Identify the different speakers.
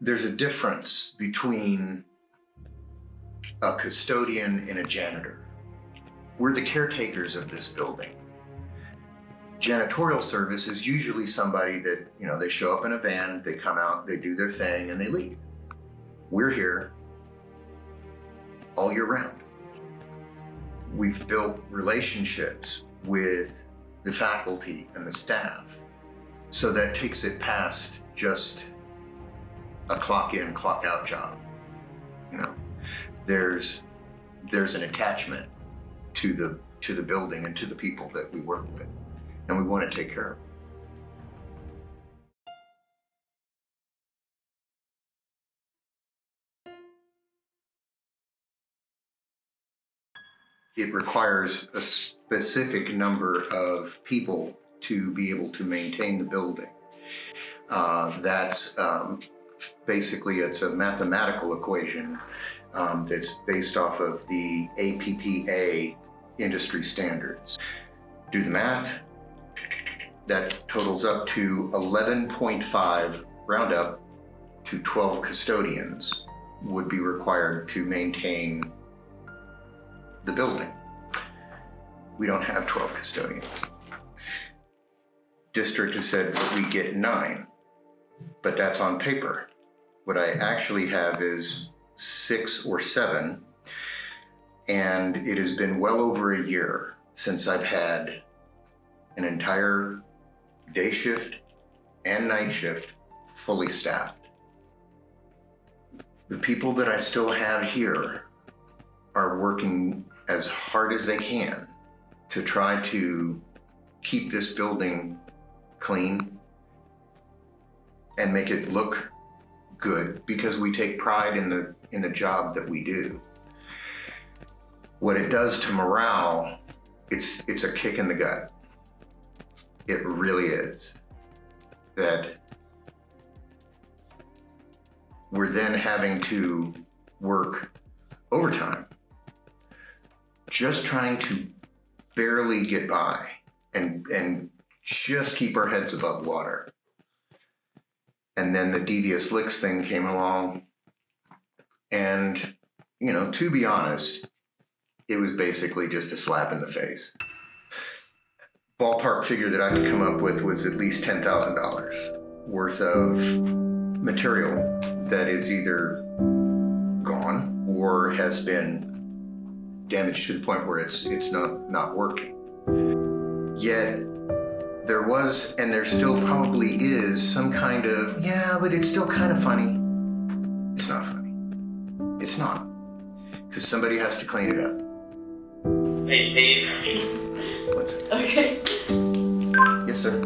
Speaker 1: There's a difference between a custodian and a janitor. We're the caretakers of this building. Janitorial service is usually somebody that, they show up in a van, they come out, they do their thing, and they leave. We're here all year round. We've built relationships with the faculty and the staff, so that takes it past just a clock in, clock out job. There's an attachment to the building and to the people that we work with, and we want to take care of them. It requires a specific number of people to be able to maintain the building. That's basically, it's a mathematical equation that's based off of the APPA industry standards. Do the math. That totals up to 11.5, round up to 12 custodians would be required to maintain the building. We don't have 12 custodians. District has said that we get 9, but that's on paper. What I actually have is 6 or 7, and it has been well over a year since I've had an entire day shift and night shift fully staffed. The people that I still have here are working as hard as they can to try to keep this building clean and make it look good, because we take pride in the job that we do. What it does to morale, it's a kick in the gut. It really is. That we're then having to work overtime, just trying to barely get by and just keep our heads above water. And then the devious licks thing came along, and, to be honest, it was basically just a slap in the face. Ballpark figure that I could come up with was at least $10,000 worth of material that is either gone or has been damaged to the point where it's not working. Yet there was, and there still probably is, some kind of, but it's still kind of funny. It's not funny. It's not. Because somebody has to clean it up.
Speaker 2: Hey, Steve.
Speaker 1: What's it?
Speaker 2: Okay.
Speaker 1: Yes, sir.